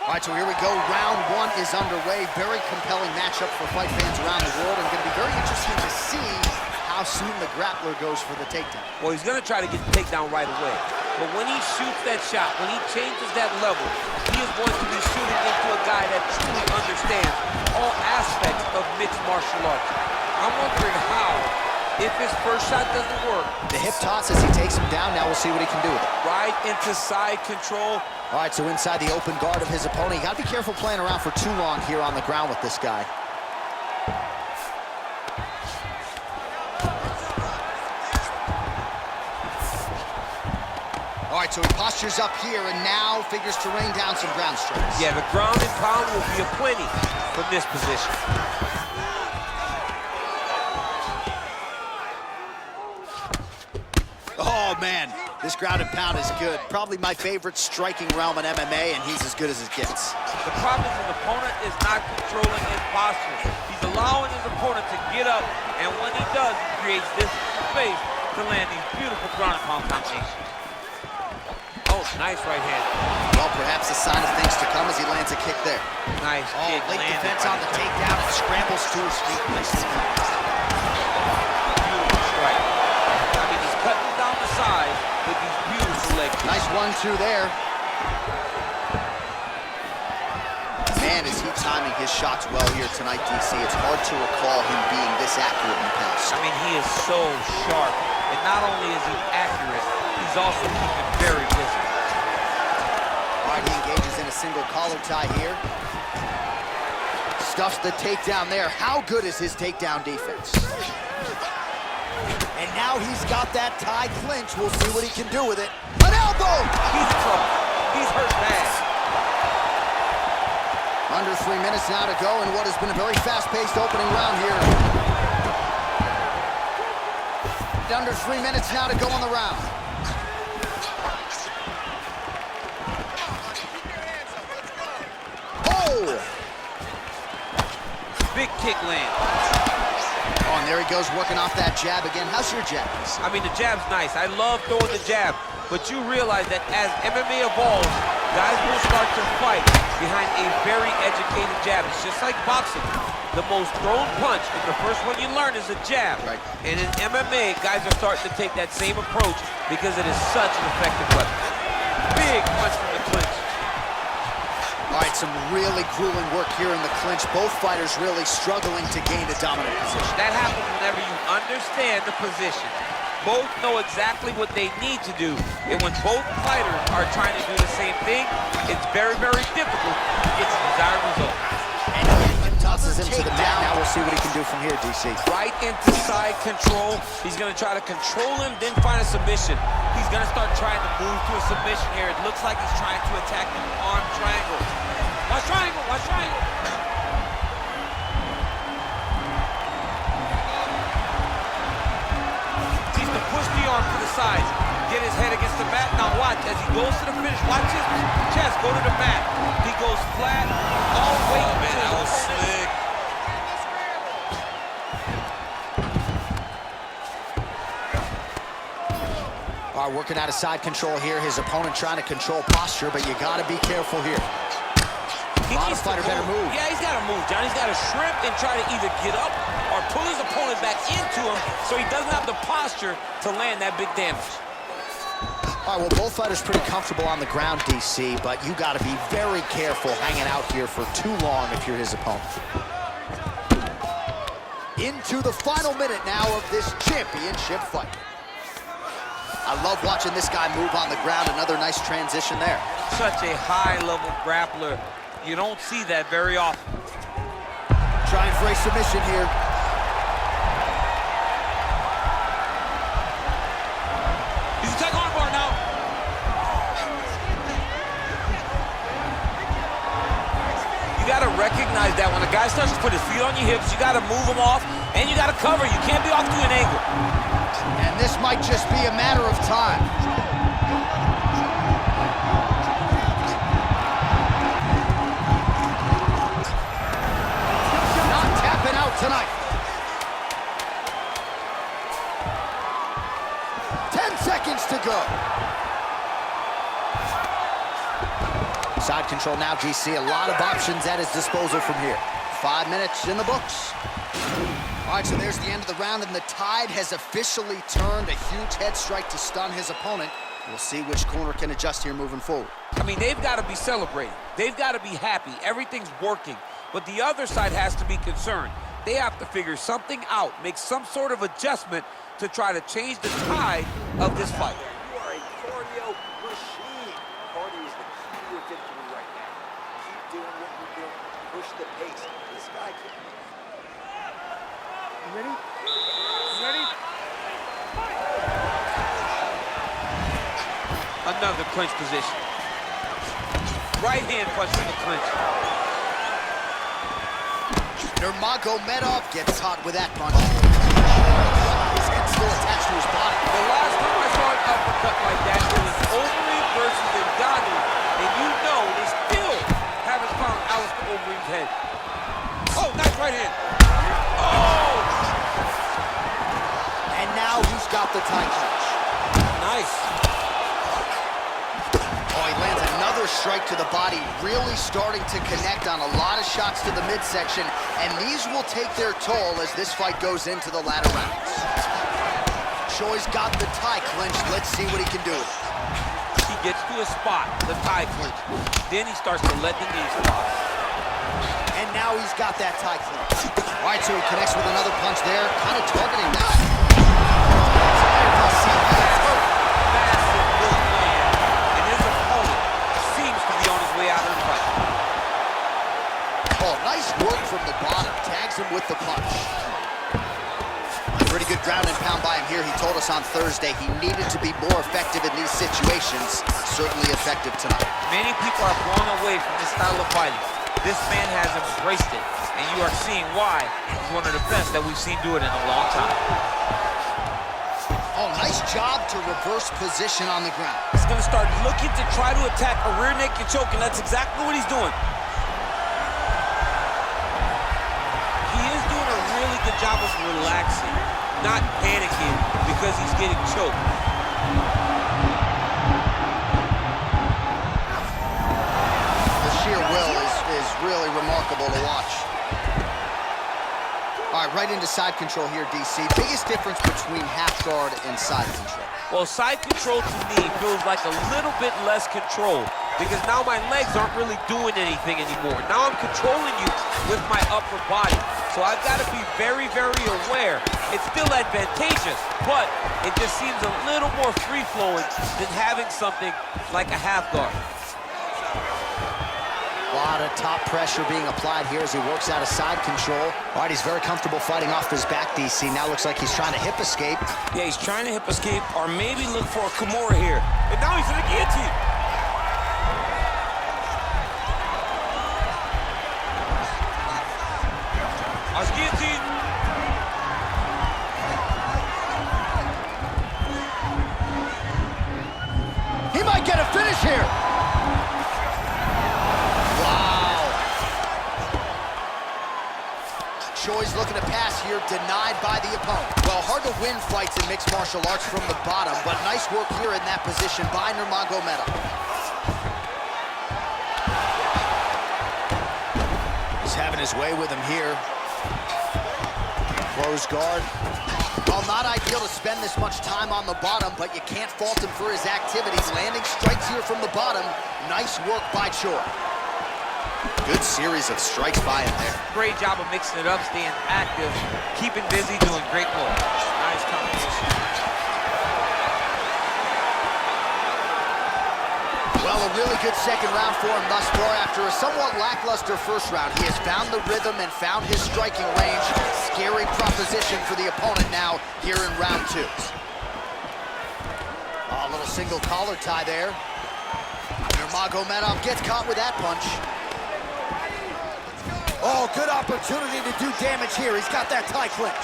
All right, so here we go. Round one is underway. Very compelling matchup for fight fans around the world, and going to be very interesting to see how soon the grappler goes for the takedown. Well, he's going to try to get the takedown right away. But when he shoots that shot, when he changes that level, he is going to be shooting into a guy that truly understands all aspects of mixed martial arts. I'm wondering how, if his first shot doesn't work. The hip toss as he takes him down. Now we'll see what he can do with it. Right into side control. All right, so inside the open guard of his opponent. You got to be careful playing around for too long here on the ground with this guy. All right, so he postures up here and now figures to rain down some ground strikes. Yeah, the ground and pound will be aplenty from this position. Oh, man, this ground and pound is good. Probably my favorite striking realm in MMA, and he's as good as it gets. The problem is his opponent is not controlling his posture. He's allowing his opponent to get up, and when he does, he creates this space to land these beautiful ground and pound combinations. Oh, nice right hand. Well, perhaps a sign of things to come as he lands a kick there. Nice kick. Late defense on the takedown and scrambles to his feet. Nicely done. Beautiful strike. I mean, he's cutting down the side with these beautiful leg kicks. Nice 1-2 there. Man, is he timing his shots well here tonight, DC. It's hard to recall him being this accurate in the past. I mean, he is so sharp. And not only is he accurate, he's also keeping very busy. All right, he engages in a single collar tie here. Stuffs the takedown there. How good is his takedown defense? And now he's got that tie clinch. We'll see what he can do with it. An elbow! He's in trouble. He's hurt bad. Under 3 minutes now to go in what has been a very fast-paced opening round here. Under 3 minutes now to go on the round. Oh! Big kick land. Oh, and there he goes working off that jab again. How's your jab? I mean, the jab's nice. I love throwing the jab. But you realize that as MMA evolves, guys will start to fight behind a very educated jab. It's just like boxing. The most thrown punch, and the first one you learn is a jab. Right. And in MMA, guys are starting to take that same approach because it is such an effective weapon. Big punch from the clinch. All right, some really grueling work here in the clinch. Both fighters really struggling to gain a dominant position. That happens whenever you understand the position. Both know exactly what they need to do. And when both fighters are trying to do the same thing, it's very, very difficult to get the desired result. And he tosses him to the mat. Now we'll see what he can do from here, DC. Right into side control. He's going to try to control him, then find a submission. He's going to start trying to move to a submission here. It looks like he's trying to attack an arm triangle. Watch triangle, watch triangle. He's to push the arm to the sides. Get his head against the mat. Now watch, as he goes to the finish, watch his chest go to the mat. He goes flat, all the way to that was slick. All right, working out of side control here. His opponent trying to control posture, but you got to be careful here. A lot of fighter better move. Yeah, he's got to move, John. He's got to shrimp and try to either get up or pull his opponent back into him so he doesn't have the posture to land that big damage. All right, well, both fighters pretty comfortable on the ground, DC, but you got to be very careful hanging out here for too long if you're his opponent. Into the final minute now of this championship fight. I love watching this guy move on the ground. Another nice transition there. Such a high-level grappler. You don't see that very often. Trying for a submission here. He's a tech arm bar now. You got to recognize that when a guy starts to put his feet on your hips, you got to move him off, and you got to cover. You can't be off to an angle. And this might just be a matter of time. Tonight. 10 seconds to go. Side side control now, DC. A lot of options at his disposal from here. 5 minutes in the books. All right, so there's the end of the round, and the tide has officially turned. A huge head strike to stun his opponent. We'll see which corner can adjust here moving forward. I mean, they've got to be celebrating. They've got to be happy. Everything's working. But the other side has to be concerned. They have to figure something out, make some sort of adjustment to try to change the tide of this fight. You are a cardio machine. Cardio is the key to your victory right now. Keep doing what you're doing. Push the pace. This guy can... You ready? You ready? Another clinch position. Right hand punch in the clinch. Nurmagomedov gets hot with that punch. His head still attached to his body. The last time I saw an uppercut like that, it was Overeem versus Ngannou, and you know they still haven't found Alistair Overeem's head. Oh, nice right hand. Oh! And now he's got the tie clutch. Nice. Oh, he lands another strike to the body, really starting to connect on a lot of shots to the midsection, and these will take their toll as this fight goes into the latter rounds. Choi's got the tie clinch. Let's see what he can do with it. He gets to a spot, the tie clinch. Then he starts to let the knees fly. And now he's got that tie clinch. All right, so he connects with another punch there, kind of targeting that. Massive good land, and his opponent seems to be on his way out of the fight. Oh, nice work from the bottom. Tags him with the punch. Pretty good ground and pound by him here. He told us on Thursday he needed to be more effective in these situations. Certainly effective tonight. Many people are blown away from this style of fighting. This man has embraced it, and you are seeing why he's one of the best that we've seen do it in a long time. Oh, nice job to reverse position on the ground. He's going to start looking to try to attack a rear naked choke, and that's exactly what he's doing. He is doing a really good job of relaxing, not panicking because he's getting choked. The sheer will is really remarkable to watch. All right, right into side control here, DC. Biggest difference between half guard and side control? Well, side control to me feels like a little bit less control because now my legs aren't really doing anything anymore. Now I'm controlling you with my upper body. So I've got to be very, very aware. It's still advantageous, but it just seems a little more free-flowing than having something like a half guard. A lot of top pressure being applied here as he works out of side control. All right, he's very comfortable fighting off his back, DC. Now looks like he's trying to hip escape. Yeah, he's trying to hip escape or maybe look for a Kimura here. And now he's in the guillotine. How's guillotine? He might get a finish here. Choi's looking to pass here, denied by the opponent. Well, hard to win fights in mixed martial arts from the bottom, but nice work here in that position by Nurmagomedov. He's having his way with him here. Close guard. Well, not ideal to spend this much time on the bottom, but you can't fault him for his activities. Landing strikes here from the bottom. Nice work by Choi. Good series of strikes by him there. Great job of mixing it up, staying active, keeping busy, doing great work. Nice combination. Well, a really good second round for him thus far. After a somewhat lackluster first round, he has found the rhythm and found his striking range. Scary proposition for the opponent now here in round two. Oh, a little single collar tie there. Nurmagomedov gets caught with that punch. Oh, good opportunity to do damage here. He's got that tie clinch.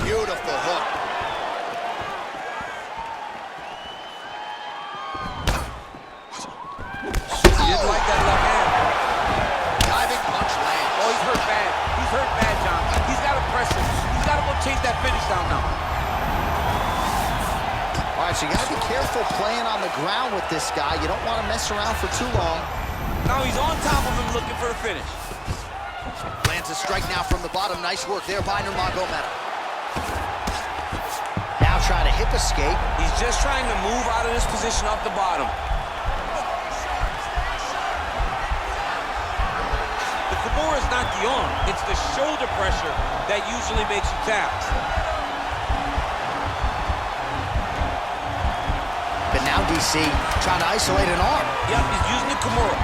Beautiful hook. He didn't like that left hand. Diving punch lands. Oh, he's hurt bad. He's hurt bad, John. He's got to press him. He's got to go chase that finish down now. All right, so you got to be careful playing on the ground with this guy. You don't want to mess around for too long. Now he's on top of him looking for the finish. Lands a strike now from the bottom. Nice work there by Nurmagomedov. Now trying to hip escape. He's just trying to move out of this position off the bottom. The Kimura is not the arm. It's the shoulder pressure that usually makes you tap. But now DC trying to isolate an arm. Yep, he's using the Kimura.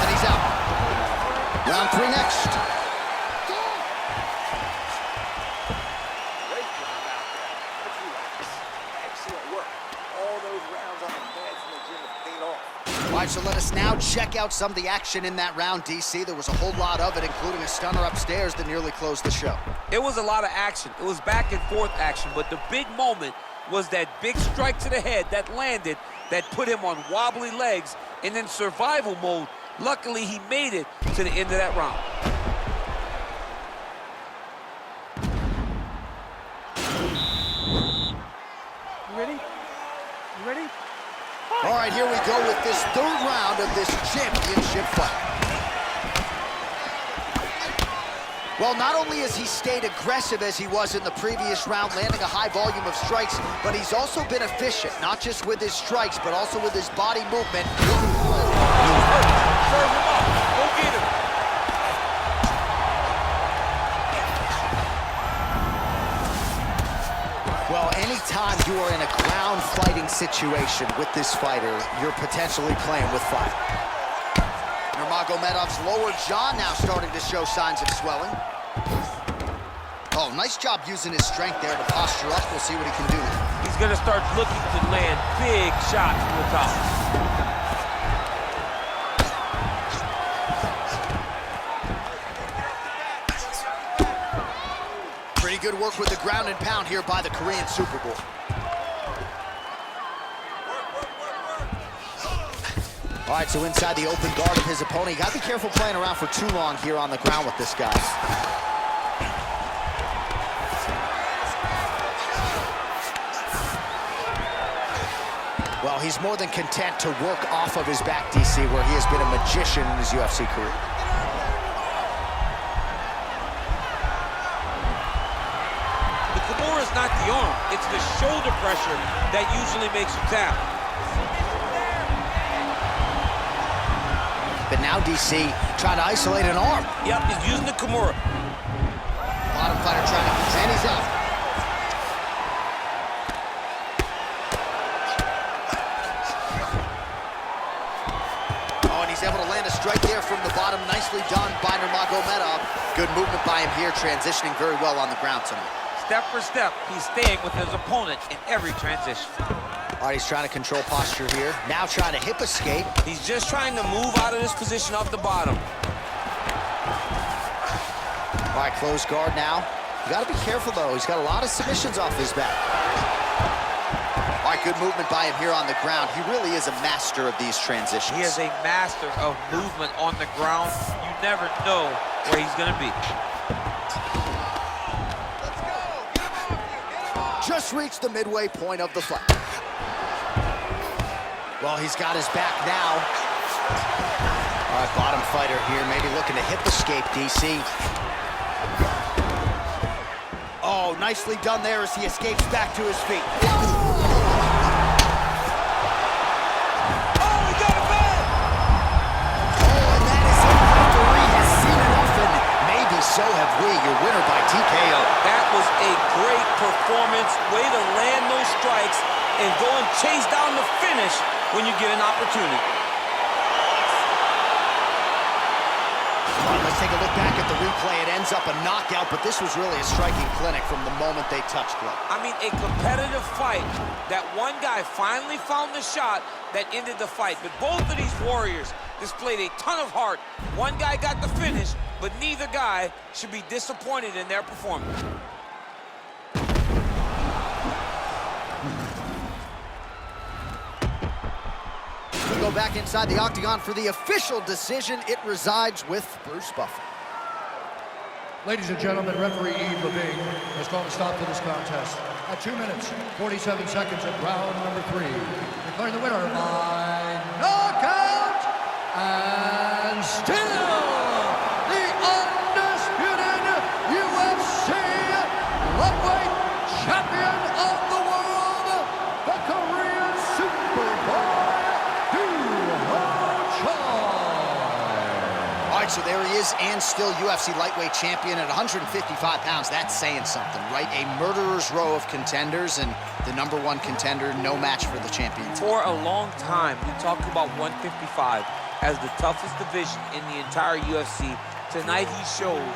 And he's out. Round 3 next. Great job out there. Let's relax. Excellent work. All those rounds on the pads in the gym have paid off. All right, so let us now check out some of the action in that round, DC. There was a whole lot of it, including a stunner upstairs that nearly closed the show. It was a lot of action. It was back and forth action, but the big moment was that big strike to the head that landed, that put him on wobbly legs, and in survival mode, luckily he made it to the end of that round. You ready? You ready? All right, here we go with this 3rd round of this championship fight. Well, not only has he stayed aggressive as he was in the previous round, landing a high volume of strikes, but he's also been efficient, not just with his strikes, but also with his body movement. Serve him up. Go get him. Well, anytime you are in a ground fighting situation with this fighter, you're potentially playing with fire. Nurmagomedov's lower jaw now starting to show signs of swelling. Oh, nice job using his strength there to posture up. We'll see what he can do. He's going to start looking to land big shots from the top. Pretty good work with the ground and pound here by the Korean Super Bowl. All right, so inside the open guard of his opponent, you got to be careful playing around for too long here on the ground with this guy. Well, he's more than content to work off of his back, DC, where he has been a magician in his UFC career. The Kimura is not the arm. It's the shoulder pressure that usually makes you tap. But now DC trying to isolate an arm. Yep, he's using the Kimura. Bottom fighter trying to, and he's out. Oh, and he's able to land a strike there from the bottom. Nicely done by Nurmagomedov. Good movement by him here, transitioning very well on the ground tonight. Step for step, he's staying with his opponent in every transition. All right, he's trying to control posture here. Now trying to hip escape. He's just trying to move out of this position off the bottom. All right, closed guard now. You got to be careful, though. He's got a lot of submissions off his back. All right, good movement by him here on the ground. He really is a master of these transitions. He is a master of movement on the ground. You never know where he's going to be. Just reached the midway point of the fight. Well, he's got his back now. All right, bottom fighter here, maybe looking to hip escape, DC. Oh, nicely done there as he escapes back to his feet. Oh, he got it back! Oh, and that is it. Referee has seen enough, and maybe so have we. Your winner by TKO. That was a great performance. Way to land those strikes and go and chase down the finish when you get an opportunity. All right, let's take a look back at the replay. It ends up a knockout, but this was really a striking clinic from the moment they touched glove. I mean, a competitive fight. That one guy finally found the shot that ended the fight. But both of these warriors displayed a ton of heart. One guy got the finish, but neither guy should be disappointed in their performance. We go back inside the octagon for the official decision. It resides with Bruce Buffer. Ladies and gentlemen, referee Yves Levine has called a stop to this contest at 2 minutes, 47 seconds of round number 3. Declaring the winner by knockout and still the undisputed UFC lightweight champion of the world, the Korean Superboy, All right, so there he is, and still UFC lightweight champion at 155 pounds. That's saying something, right? A murderer's row of contenders, and the #1 contender, no match for the champion. For a long time, we talked about 155 as the toughest division in the entire UFC. Tonight he shows